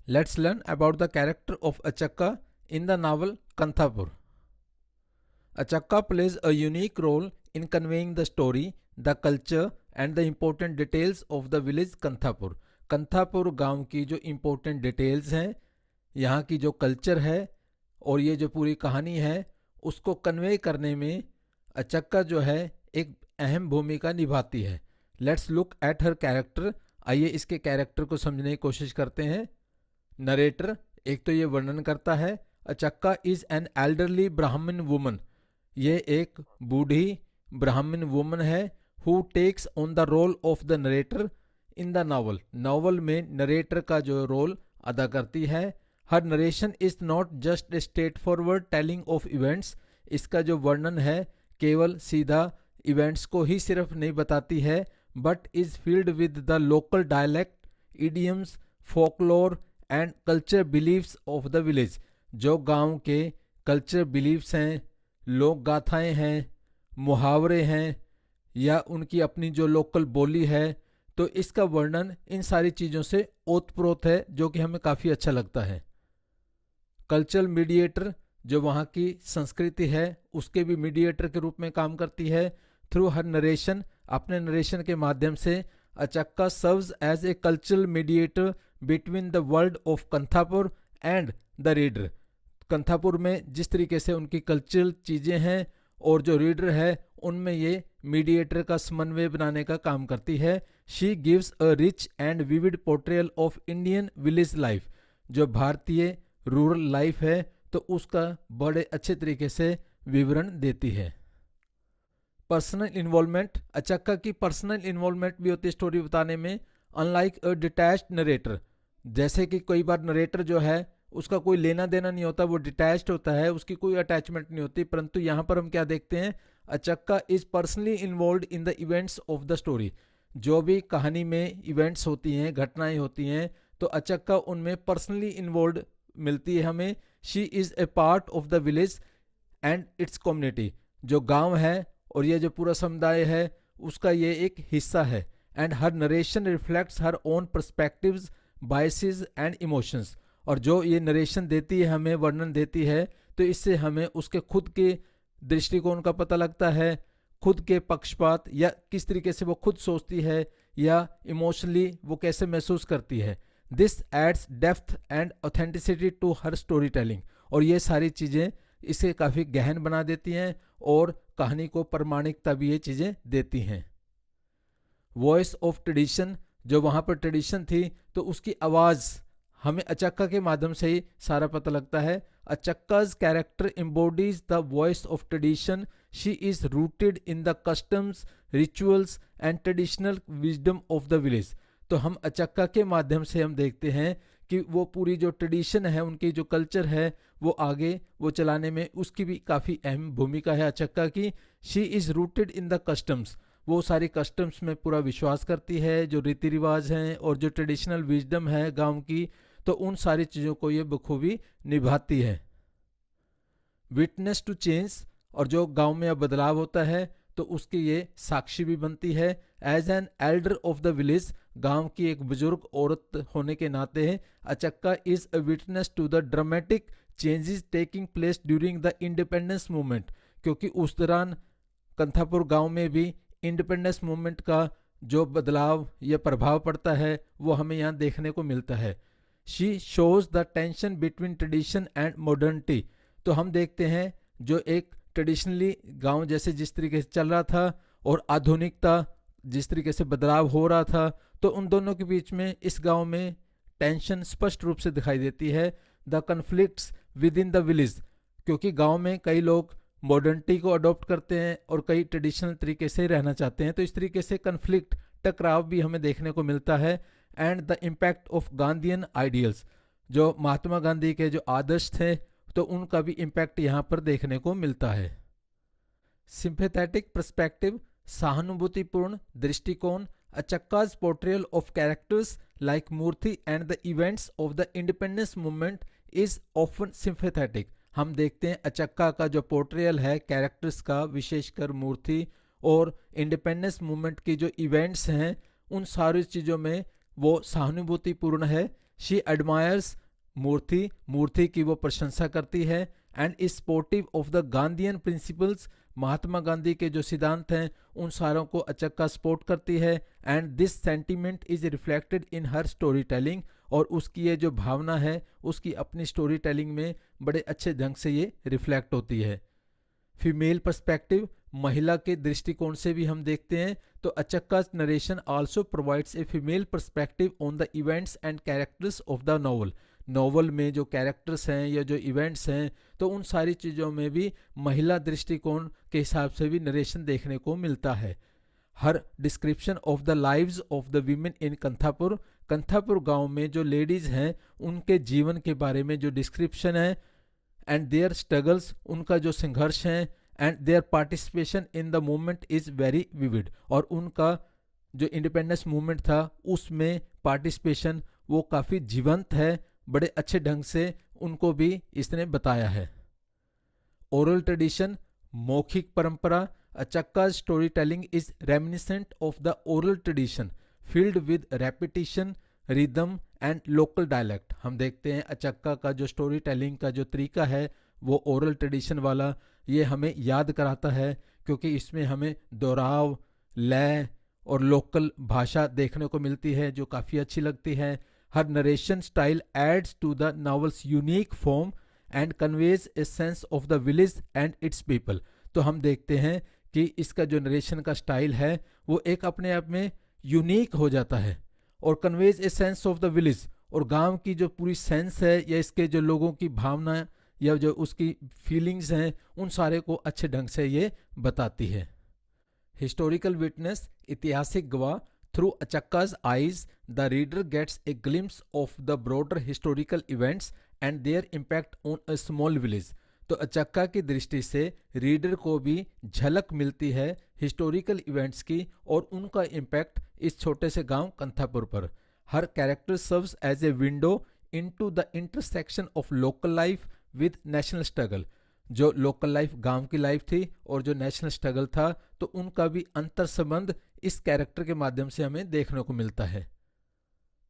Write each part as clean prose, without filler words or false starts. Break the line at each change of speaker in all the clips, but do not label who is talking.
Let's learn about the character of Achakka in the novel Kanthapur. Achakka plays a unique role in conveying the story, the culture and the important details of the village Kanthapur. कंथापुर गांव की जो important details हैं, यहाँ की जो culture है और ये जो पूरी कहानी है उसको कन्वे करने में अचक्का जो है एक अहम भूमिका निभाती है. Let's look at her character. आइए इसके कैरेक्टर को समझने की कोशिश करते हैं. नरेटर एक तो ये वर्णन करता है Achakka is an elderly Brahmin woman. ये एक बूढ़ी ब्राह्मण वुमन है who takes on the role of the narrator in the novel. Novel में नरेटर का जो रोल अदा करती है. Her narration is not just a straightforward telling of events. इसका जो वर्णन है केवल सीधा इवेंट्स को ही सिर्फ नहीं बताती है, but is filled with the local dialect, idioms, folklore and culture beliefs of the village. जो गांव के कल्चर बिलीव्स हैं, लोक गाथाएं हैं, मुहावरे हैं या उनकी अपनी जो लोकल बोली है, तो इसका वर्णन इन सारी चीज़ों से ओतप्रोत है जो कि हमें काफ़ी अच्छा लगता है. कल्चरल मीडिएटर जो वहाँ की संस्कृति है उसके भी मीडिएटर के रूप में काम करती है. थ्रू हर नरेशन, अपने नरेशन के माध्यम से Achakka serves as a cultural mediator between the world of Kanthapur and the reader. Kanthapur में जिस तरीके से उनकी कल्चरल चीज़ें हैं और जो रीडर है उनमें ये मीडिएटर का समन्वय बनाने का काम करती है. She gives a rich and vivid portrayal of Indian village life. जो भारतीय रूरल लाइफ है तो उसका बड़े अच्छे तरीके से विवरण देती है. पर्सनल इन्वॉल्वमेंट, अचक्का की पर्सनल इन्वॉल्वमेंट भी होती है स्टोरी बताने में. अनलाइक अ डिटैच्ड नरेटर, जैसे कि कई बार नरेटर जो है उसका कोई लेना देना नहीं होता, वो डिटैच्ड होता है, उसकी कोई अटैचमेंट नहीं होती, परंतु यहाँ पर हम क्या देखते हैं, Achakka is personally involve in the events of the story. जो भी कहानी में इवेंट्स होती हैं, घटनाएं होती हैं, तो अचक्का उनमें पर्सनली इन्वॉल्व मिलती है हमें. She is A part of the village and it's community. जो गांव है और ये जो पूरा समुदाय है उसका ये एक हिस्सा है. And her narration reflects her own perspectives, biases and emotions. और जो ये नरेशन देती है हमें, वर्णन देती है, तो इससे हमें उसके खुद के दृष्टिकोण का पता लगता है, खुद के पक्षपात या किस तरीके से वो खुद सोचती है या इमोशनली वो कैसे महसूस करती है. This adds depth and authenticity to her storytelling. और ये सारी चीज़ें इसे काफ़ी गहन बना देती हैं और कहानी को प्रामाणिकता भी ये चीज़ें देती हैं. वॉइस ऑफ ट्रेडिशन, जो वहाँ पर ट्रेडिशन थी तो उसकी आवाज़ हमें अचक्का के माध्यम से ही सारा पता लगता है. अचक्का's character embodies the voice of tradition. She is rooted in the customs, rituals and traditional wisdom of the village. तो हम अचक्का के माध्यम से हम देखते हैं कि वो पूरी जो ट्रेडिशन है, उनकी जो कल्चर है, वो आगे वो चलाने में उसकी भी काफ़ी अहम भूमिका है अचक्का की. She is rooted in the customs. वो सारी कस्टम्स में पूरा विश्वास करती है, जो रीति रिवाज हैं और जो ट्रेडिशनल विजडम है गांव की, तो उन सारी चीज़ों को ये बखूबी निभाती है. विटनेस टू चेंज, और जो गांव में अब बदलाव होता है तो उसकी ये साक्षी भी बनती है. As an elder of the village, गांव की एक बुजुर्ग औरत होने के नाते Achakka is a witness to the dramatic changes taking place during the independence movement. क्योंकि उस दौरान कंथापुर गांव में भी इंडिपेंडेंस मूवमेंट का जो बदलाव या प्रभाव पड़ता है वो हमें यहाँ देखने को मिलता है. She shows the tension between tradition and modernity. तो हम देखते हैं जो एक ट्रेडिशनली गांव जैसे जिस तरीके से चल रहा था और आधुनिकता जिस तरीके से बदलाव हो रहा था, तो उन दोनों के बीच में इस गांव में टेंशन स्पष्ट रूप से दिखाई देती है. The conflicts with in the village, क्योंकि गांव में कई लोग मॉडर्निटी को अडॉप्ट करते हैं और कई ट्रेडिशनल तरीके से रहना चाहते हैं, तो इस तरीके से कन्फ्लिक्ट, टकराव भी हमें देखने को मिलता है. And the impact of Gandhian ideals, जो महात्मा गांधी के जो आदर्श थे तो उनका भी इम्पैक्ट यहाँ पर देखने को मिलता है. सिंपैथेटिक पर्सपेक्टिव, सहानुभूतिपूर्ण दृष्टिकोण. अचक्का's portrayal of characters like Murthy and the events of the independence movement is often sympathetic. हम देखते हैं अचक्का का जो पोर्ट्रेयल है कैरेक्टर्स का, विशेषकर मूर्ति और इंडिपेंडेंस मूवमेंट की जो इवेंट्स हैं, उन सारी चीज़ों में वो सहानुभूतिपूर्ण है. शी एडमायर्स मूर्ति की वो प्रशंसा करती है, and is supportive of the Gandhian principles, Mahatma Gandhi के जो सिद्धांत हैं उन सारों को अचक्का सपोर्ट करती है, and this sentiment is reflected in her storytelling, और उसकी ये जो भावना है उसकी अपनी स्टोरी टेलिंग में बड़े अच्छे ढंग से ये रिफ्लेक्ट होती है। फीमेल पर्सपेक्टिव, महिला के दृष्टिकोण से भी हम देखते हैं तो Achakka narration also provides a female perspective on the events and characters of the novel. Novel में जो कैरेक्टर्स हैं या जो इवेंट्स हैं तो उन सारी चीज़ों में भी महिला दृष्टिकोण के हिसाब से भी नरेशन देखने को मिलता है। Her description of the lives of the women in Kanthapur गांव में जो लेडीज हैं उनके जीवन के बारे में जो डिस्क्रिप्शन है, एंड देयर स्ट्रगल्स, उनका जो संघर्ष है, and their participation in the movement is very vivid, और उनका जो इंडिपेंडेंस मूवमेंट था उसमें पार्टिसिपेशन वो काफ़ी जीवंत है, बड़े अच्छे ढंग से उनको भी इसने बताया है। ओरल ट्रेडिशन, मौखिक परंपरा, Achakka story telling is reminiscent of the oral tradition field with repetition, rhythm and local dialect. हम देखते हैं अचक्का का जो स्टोरी टेलिंग का जो तरीका है वो ओरल ट्रेडिशन वाला ये हमें याद कराता है, क्योंकि इसमें हमें दोहराव, लय और लोकल भाषा देखने को मिलती है जो काफ़ी अच्छी लगती है। Her narration style aids to the novel's unique form and conveys a sense of the village and its people. तो हम देखते हैं कि इसका जो नरेशन का स्टाइल है वो एक अपने आप में यूनिक हो जाता है, और conveys a sense of the village, और गांव की जो पूरी सेंस है या इसके जो लोगों की भावना या जो उसकी फीलिंग्स हैं उन सारे को अच्छे ढंग से ये बताती है। हिस्टोरिकल विटनेस, ऐतिहासिक गवाह, through अचक्का's eyes the reader gets a glimpse of the broader historical events and their impact on a small village। तो अचक्का की दृष्टि से रीडर को भी झलक मिलती है हिस्टोरिकल इवेंट्स की और उनका इम्पैक्ट इस छोटे से गांव कंथापुर पर। Her character serves as a window into the intersection of local life with national struggle. जो लोकल लाइफ गांव की लाइफ थी और जो नेशनल स्ट्रगल था तो उनका भी अंतर संबंध इस कैरेक्टर के माध्यम से हमें देखने को मिलता है।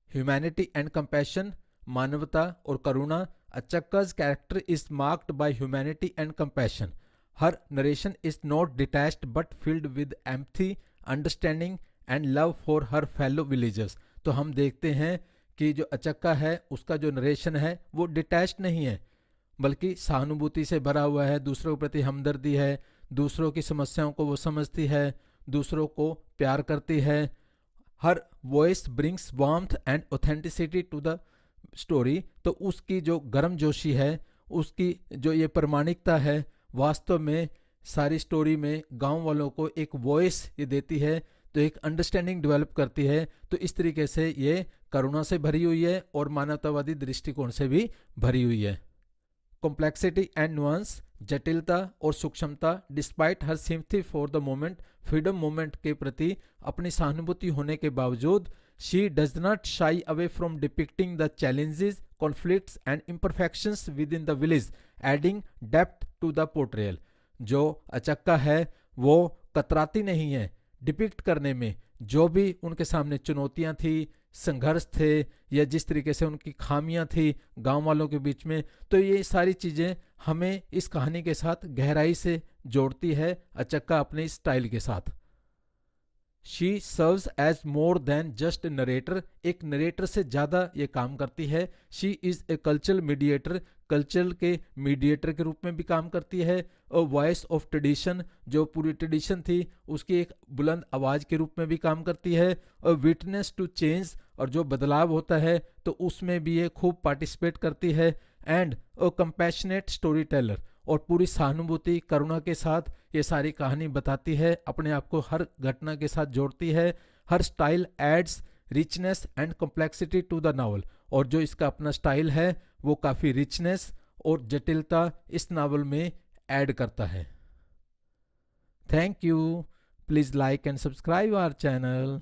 ह्यूमैनिटी एंड कंपैशन, मानवता और करुणा, Achakka's character is marked by humanity and compassion. Her narration is not detached but filled with empathy, understanding and love for her fellow villagers. तो हम देखते हैं कि जो अचक्का है उसका जो नरेशन है वो डिटैच्ड नहीं है, बल्कि सहानुभूति से भरा हुआ है, दूसरों के प्रति हमदर्दी है, दूसरों की समस्याओं को वो समझती है, दूसरों को प्यार करती है। Her voice brings warmth and authenticity to the story. तो उसकी जो गर्मजोशी है, उसकी जो ये प्रामाणिकता है, वास्तव में सारी स्टोरी में गांव वालों को एक वॉइस ये देती है, तो एक अंडरस्टैंडिंग डेवलप करती है। तो इस तरीके से ये करुणा से भरी हुई है और मानवतावादी दृष्टिकोण से भी भरी हुई है। कॉम्प्लेक्सिटी एंड नुआंस, जटिलता और सूक्ष्मता, despite her sympathy for the moment, freedom moment के प्रति अपनी सहानुभूति होने के बावजूद she does not shy away from depicting the challenges, conflicts and imperfections within the village, adding depth to the portrayal. जो अचक्का है वो कतराती नहीं है डिपिक्ट करने में, जो भी उनके सामने चुनौतियां थी, संघर्ष थे या जिस तरीके से उनकी खामियां थी गांव वालों के बीच में, तो ये सारी चीज़ें हमें इस कहानी के साथ गहराई से जोड़ती है अचक्का अपने स्टाइल के साथ। She serves as more than just narrator, एक नरेटर से ज़्यादा ये काम करती है। She is a cultural mediator, culture के मीडिएटर के रूप में भी काम करती है। और वॉइस ऑफ ट्रेडिशन, जो पूरी ट्रेडिशन थी उसकी एक बुलंद आवाज़ के रूप में भी काम करती है। और विटनेस टू चेंज, और जो बदलाव होता है तो उसमें भी ये खूब पार्टिसिपेट करती है। And a compassionate story teller, और पूरी सहानुभूति करुणा के साथ ये सारी कहानी बताती है, अपने आप को हर घटना के साथ जोड़ती है। Her style aids richness and complexity to the novel, और जो इसका अपना स्टाइल है वो काफ़ी रिचनेस और जटिलता इस नावल में ऐड करता है। Thank you. Please like and subscribe our channel.